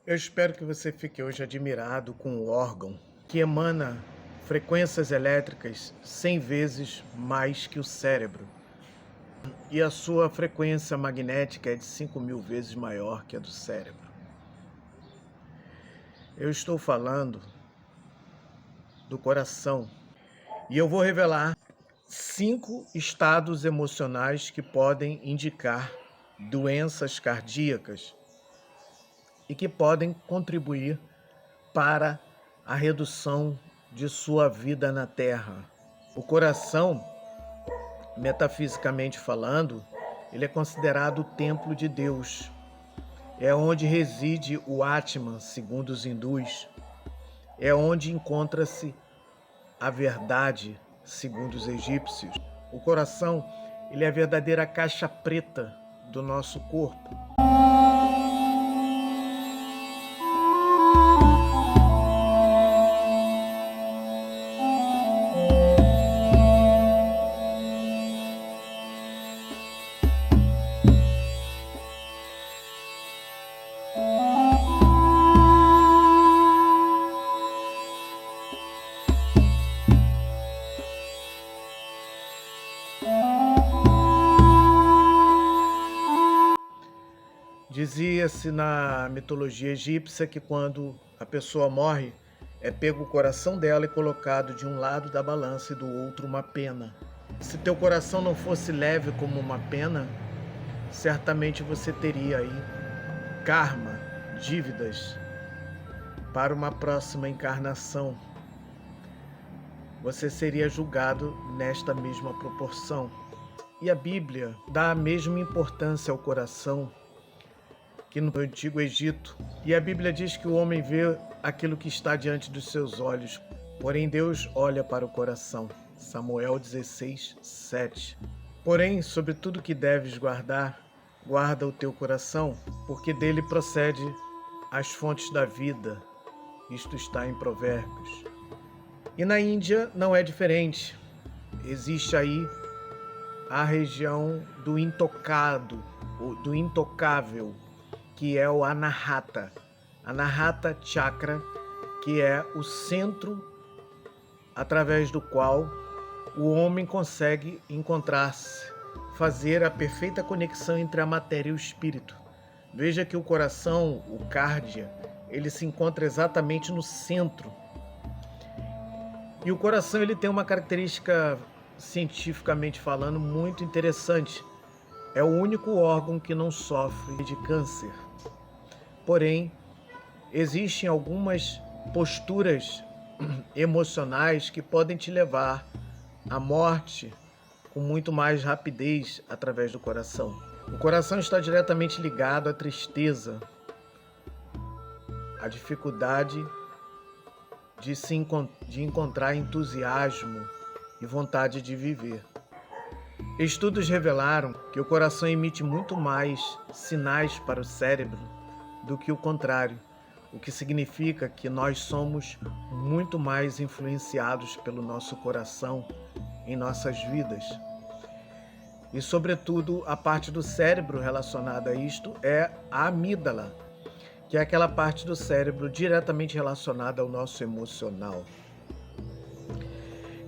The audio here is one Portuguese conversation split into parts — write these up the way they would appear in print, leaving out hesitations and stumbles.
Eu espero que você fique hoje admirado com o órgão que emana frequências elétricas 100 vezes mais que o cérebro. E a sua frequência magnética é de 5.000 vezes maior que a do cérebro. Eu estou falando do coração. E eu vou revelar 5 estados emocionais que podem indicar doenças cardíacas e que podem contribuir para a redução de sua vida na Terra. O coração, metafisicamente falando, ele é considerado o templo de Deus. É onde reside o Atman, segundo os hindus. É onde encontra-se a verdade, segundo os egípcios. O coração, ele é a verdadeira caixa preta do nosso corpo. Dizia-se na mitologia egípcia que quando a pessoa morre, é pego o coração dela e colocado de um lado da balança e do outro uma pena. Se teu coração não fosse leve como uma pena, certamente você teria aí karma, dívidas para uma próxima encarnação. Você seria julgado nesta mesma proporção. E a Bíblia dá a mesma importância ao coração que no Antigo Egito. E a Bíblia diz que o homem vê aquilo que está diante dos seus olhos, porém Deus olha para o coração. Samuel 16, 7. Porém, sobre tudo que deves guardar, guarda o teu coração, porque dele procede as fontes da vida. Isto está em Provérbios. E na Índia não é diferente. Existe aí a região do intocado, do intocável, que é o Anahata. Anahata Chakra, que é o centro através do qual o homem consegue encontrar-se, fazer a perfeita conexão entre a matéria e o espírito. Veja que o coração, o cárdia, ele se encontra exatamente no centro. E o coração ele tem uma característica, cientificamente falando, muito interessante. É o único órgão que não sofre de câncer. Porém, existem algumas posturas emocionais que podem te levar à morte com muito mais rapidez através do coração. O coração está diretamente ligado à tristeza, à dificuldade de encontrar entusiasmo e vontade de viver. Estudos revelaram que o coração emite muito mais sinais para o cérebro do que o contrário, o que significa que nós somos muito mais influenciados pelo nosso coração em nossas vidas. E, sobretudo, a parte do cérebro relacionada a isto é a amígdala, que é aquela parte do cérebro diretamente relacionada ao nosso emocional.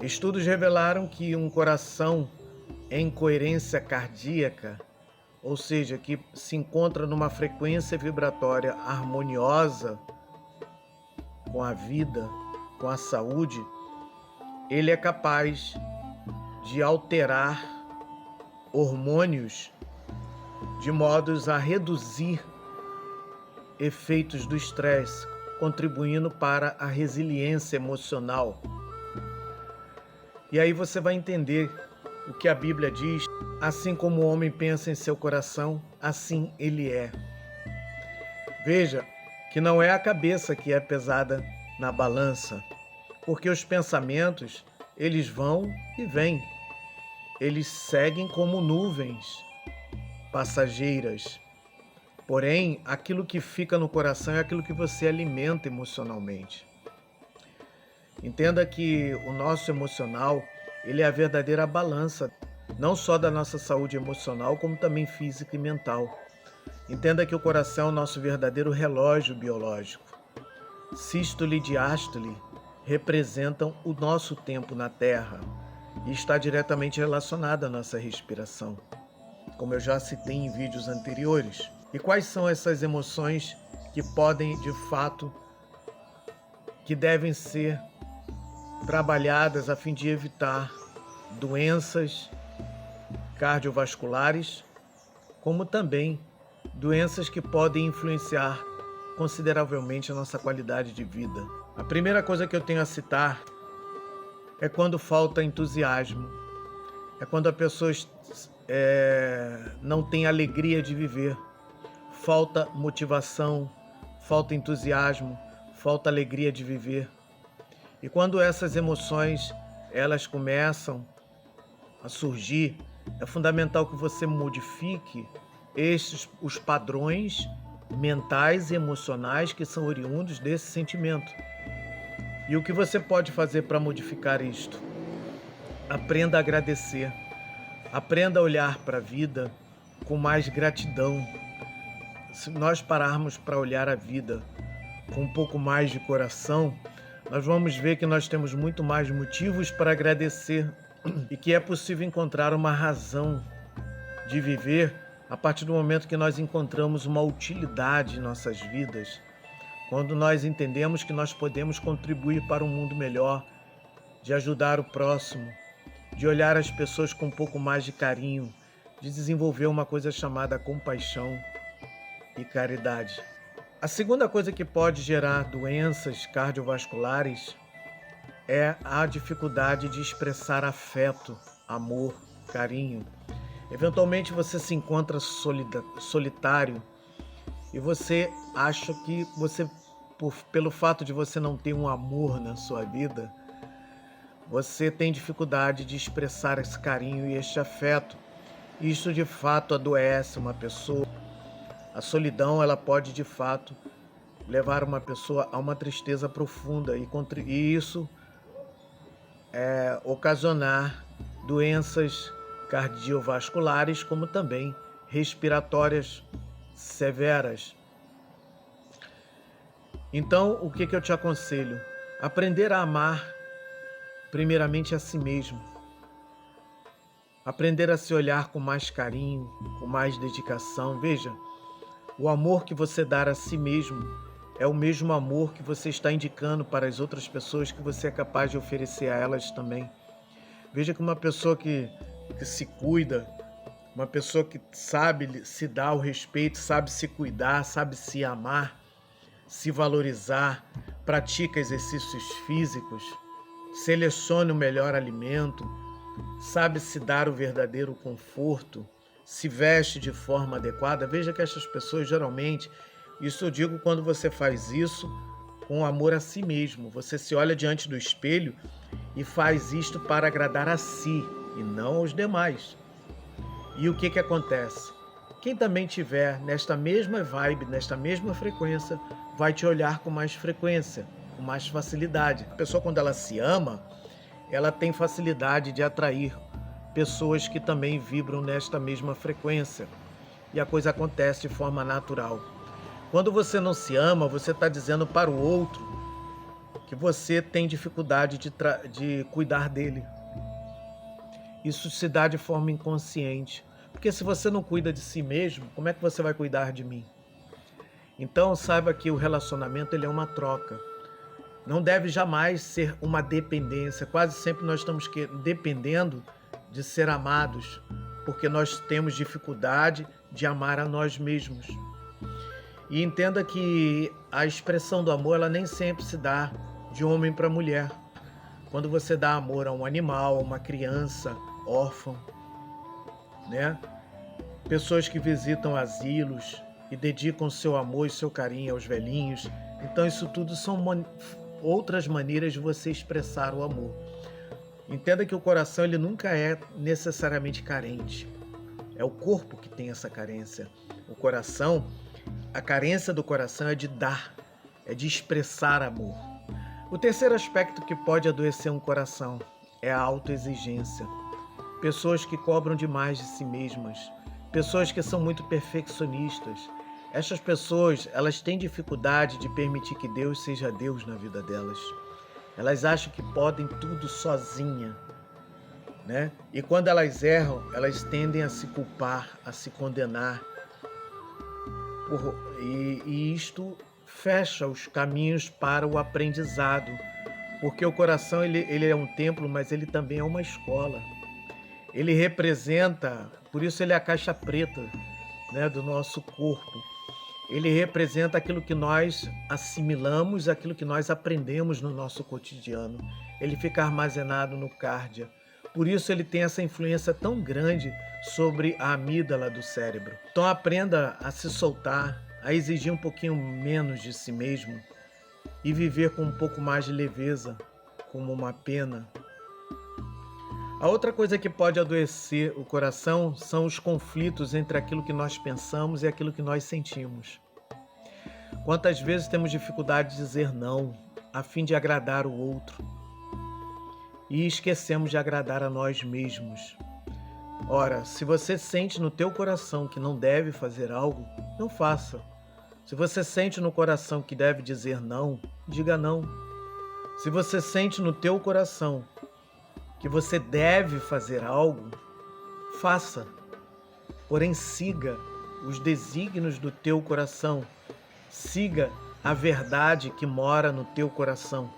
Estudos revelaram que um coração em coerência cardíaca, ou seja, que se encontra numa frequência vibratória harmoniosa com a vida, com a saúde, ele é capaz de alterar hormônios de modos a reduzir efeitos do estresse, contribuindo para a resiliência emocional. E aí você vai entender o que a Bíblia diz: assim como o homem pensa em seu coração, assim ele é. Veja que não é a cabeça que é pesada na balança, porque os pensamentos, eles vão e vêm. Eles seguem como nuvens passageiras. Porém, aquilo que fica no coração é aquilo que você alimenta emocionalmente. Entenda que o nosso emocional, ele é a verdadeira balança, não só da nossa saúde emocional, como também física e mental. Entenda que o coração é o nosso verdadeiro relógio biológico. Sístole e diástole representam o nosso tempo na Terra e está diretamente relacionado à nossa respiração, como eu já citei em vídeos anteriores. E quais são essas emoções que podem, de fato, que devem ser trabalhadas a fim de evitar doenças cardiovasculares, como também doenças que podem influenciar consideravelmente a nossa qualidade de vida. A primeira coisa que eu tenho a citar é quando falta entusiasmo, é quando a pessoa não tem alegria de viver, falta motivação, falta entusiasmo, falta alegria de viver. E quando essas emoções elas começam a surgir, é fundamental que você modifique os padrões mentais e emocionais que são oriundos desse sentimento. E o que você pode fazer para modificar isto? Aprenda a agradecer. Aprenda a olhar para a vida com mais gratidão. Se nós pararmos para olhar a vida com um pouco mais de coração, nós vamos ver que nós temos muito mais motivos para agradecer e que é possível encontrar uma razão de viver a partir do momento que nós encontramos uma utilidade em nossas vidas, quando nós entendemos que nós podemos contribuir para um mundo melhor, de ajudar o próximo, de olhar as pessoas com um pouco mais de carinho, de desenvolver uma coisa chamada compaixão e caridade. A segunda coisa que pode gerar doenças cardiovasculares é a dificuldade de expressar afeto, amor, carinho. Eventualmente você se encontra solitário e você acha que pelo fato de você não ter um amor na sua vida, você tem dificuldade de expressar esse carinho e este afeto. Isso de fato adoece uma pessoa. A solidão ela pode de fato levar uma pessoa a uma tristeza profunda e isso ocasionar doenças cardiovasculares, como também respiratórias severas. Então, o que eu te aconselho? Aprender a amar primeiramente a si mesmo. Aprender a se olhar com mais carinho, com mais dedicação. Veja, o amor que você dá a si mesmo é o mesmo amor que você está indicando para as outras pessoas que você é capaz de oferecer a elas também. Veja que uma pessoa que se cuida, uma pessoa que sabe se dar o respeito, sabe se cuidar, sabe se amar, se valorizar, pratica exercícios físicos, seleciona o melhor alimento, sabe se dar o verdadeiro conforto, se veste de forma adequada. Veja que essas pessoas geralmente, isso eu digo quando você faz isso com amor a si mesmo, você se olha diante do espelho e faz isto para agradar a si e não aos demais. E o que acontece? Quem também tiver nesta mesma vibe, nesta mesma frequência, vai te olhar com mais frequência, com mais facilidade. A pessoa, quando ela se ama, ela tem facilidade de atrair pessoas que também vibram nesta mesma frequência. E a coisa acontece de forma natural. Quando você não se ama, você está dizendo para o outro que você tem dificuldade de cuidar dele. Isso se dá de forma inconsciente. Porque se você não cuida de si mesmo, como é que você vai cuidar de mim? Então saiba que o relacionamento ele é uma troca. Não deve jamais ser uma dependência. Quase sempre nós estamos dependendo de ser amados, porque nós temos dificuldade de amar a nós mesmos. E entenda que a expressão do amor ela nem sempre se dá de homem para mulher. Quando você dá amor a um animal, a uma criança, órfão, né? Pessoas que visitam asilos e dedicam seu amor e seu carinho aos velhinhos. Então isso tudo são outras maneiras de você expressar o amor. Entenda que o coração ele nunca é necessariamente carente. É o corpo que tem essa carência. O coração, a carência do coração é de dar, é de expressar amor. O terceiro aspecto que pode adoecer um coração é a autoexigência. Pessoas que cobram demais de si mesmas, pessoas que são muito perfeccionistas. Essas pessoas, elas têm dificuldade de permitir que Deus seja Deus na vida delas. Elas acham que podem tudo sozinha, né? E quando elas erram, elas tendem a se culpar, a se condenar. E isto fecha os caminhos para o aprendizado, porque o coração ele é um templo, mas ele também é uma escola. Ele representa, por isso ele é a caixa preta, né, do nosso corpo. Ele representa aquilo que nós assimilamos, aquilo que nós aprendemos no nosso cotidiano. Ele fica armazenado no cárdia. Por isso ele tem essa influência tão grande sobre a amígdala do cérebro. Então aprenda a se soltar, a exigir um pouquinho menos de si mesmo e viver com um pouco mais de leveza, como uma pena. A outra coisa que pode adoecer o coração são os conflitos entre aquilo que nós pensamos e aquilo que nós sentimos. Quantas vezes temos dificuldade de dizer não, a fim de agradar o outro, e esquecemos de agradar a nós mesmos. Ora, se você sente no teu coração que não deve fazer algo, não faça. Se você sente no coração que deve dizer não, diga não. Se você sente no teu coração que você deve fazer algo, faça. Porém, siga os desígnios do teu coração. Siga a verdade que mora no teu coração.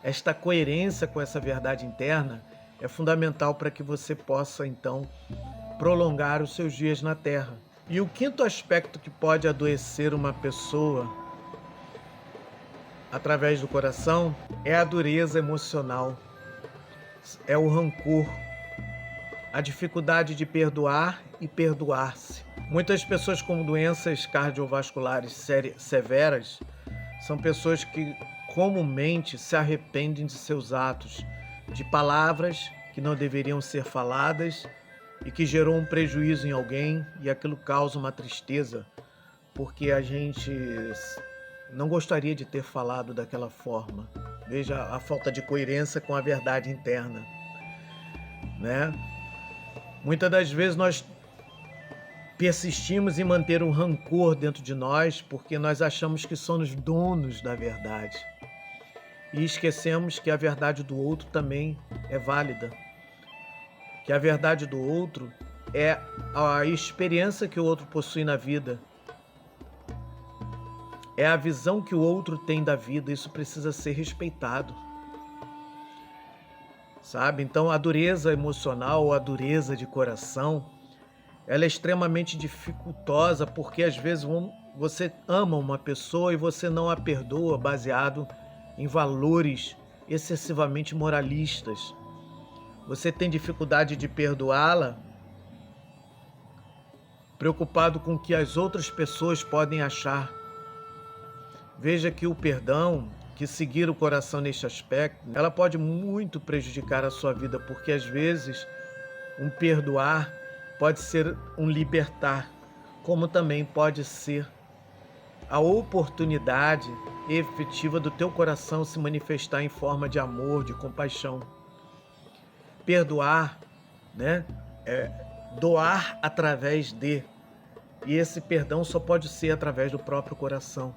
Esta coerência com essa verdade interna é fundamental para que você possa, então, prolongar os seus dias na Terra. E o quinto aspecto que pode adoecer uma pessoa através do coração é a dureza emocional. É o rancor, a dificuldade de perdoar e perdoar-se. Muitas pessoas com doenças cardiovasculares severas são pessoas que comumente se arrependem de seus atos, de palavras que não deveriam ser faladas e que gerou um prejuízo em alguém, e aquilo causa uma tristeza, porque a gente não gostaria de ter falado daquela forma. Veja a falta de coerência com a verdade interna, né? Muitas das vezes nós persistimos em manter um rancor dentro de nós porque nós achamos que somos donos da verdade e esquecemos que a verdade do outro também é válida, que a verdade do outro é a experiência que o outro possui na vida, é a visão que o outro tem da vida. Isso precisa ser respeitado, sabe? Então a dureza emocional ou a dureza de coração, ela é extremamente dificultosa, porque às vezes você ama uma pessoa e você não a perdoa baseado em valores excessivamente moralistas. Você tem dificuldade de perdoá-la preocupado com o que as outras pessoas podem achar. Veja que o perdão, que seguir o coração neste aspecto, ela pode muito prejudicar a sua vida, porque às vezes um perdoar pode ser um libertar, como também pode ser a oportunidade efetiva do teu coração se manifestar em forma de amor, de compaixão. Perdoar, né, é doar através de, e esse perdão só pode ser através do próprio coração.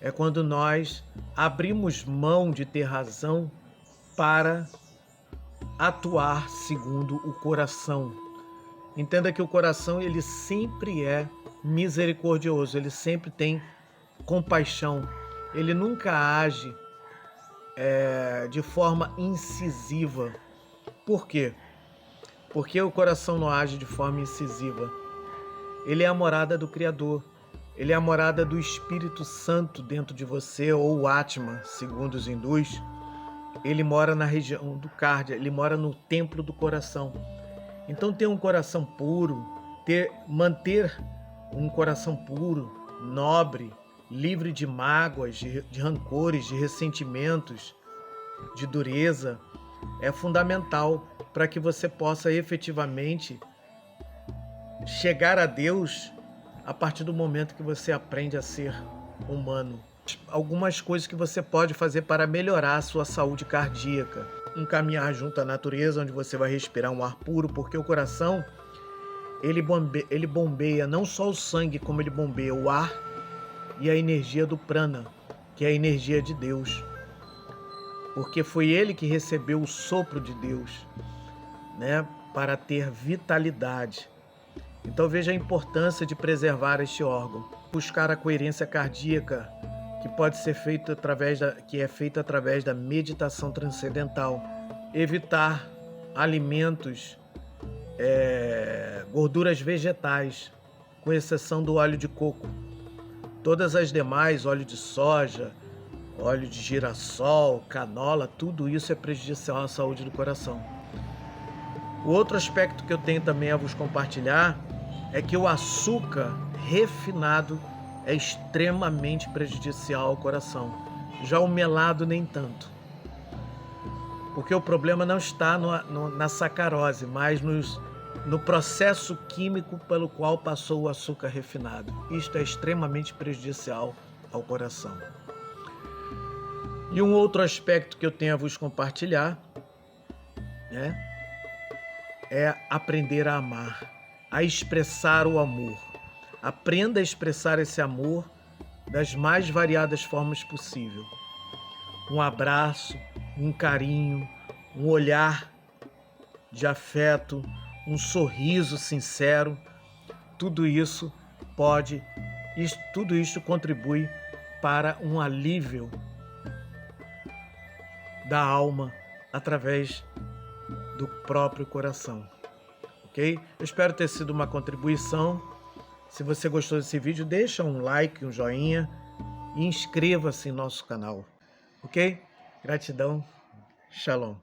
É quando nós abrimos mão de ter razão para atuar segundo o coração. Entenda que o coração, ele sempre é misericordioso, ele sempre tem compaixão, ele nunca age de forma incisiva. Por quê? Porque o coração não age de forma incisiva. Ele é a morada do Criador. Ele é a morada do Espírito Santo dentro de você, ou Atma, segundo os hindus. Ele mora na região do Cárdia, ele mora no templo do coração. Então ter um coração puro, manter um coração puro, nobre, livre de mágoas, de rancores, de ressentimentos, de dureza, é fundamental para que você possa efetivamente chegar a Deus a partir do momento que você aprende a ser humano. Algumas coisas que você pode fazer para melhorar a sua saúde cardíaca. Um caminhar junto à natureza, onde você vai respirar um ar puro, porque o coração, ele bombeia não só o sangue, como ele bombeia o ar e a energia do prana, que é a energia de Deus. Porque foi ele que recebeu o sopro de Deus, né, para ter vitalidade. Então veja a importância de preservar este órgão. Buscar a coerência cardíaca, que pode ser feita através da meditação transcendental. Evitar alimentos, gorduras vegetais, com exceção do óleo de coco. Todas as demais, óleo de soja, óleo de girassol, canola, tudo isso é prejudicial à saúde do coração. O outro aspecto que eu tenho também a vos compartilhar é que o açúcar refinado é extremamente prejudicial ao coração. Já o melado nem tanto. Porque o problema não está na sacarose, mas no processo químico pelo qual passou o açúcar refinado. Isto é extremamente prejudicial ao coração. E um outro aspecto que eu tenho a vos compartilhar, né, é aprender a amar, a expressar o amor. Aprenda a expressar esse amor das mais variadas formas possível. Um abraço, um carinho, um olhar de afeto, um sorriso sincero, tudo isso contribui para um alívio da alma através do próprio coração, ok? Eu espero ter sido uma contribuição. Se você gostou desse vídeo, deixa um like, um joinha e inscreva-se em nosso canal, ok? Gratidão, Shalom.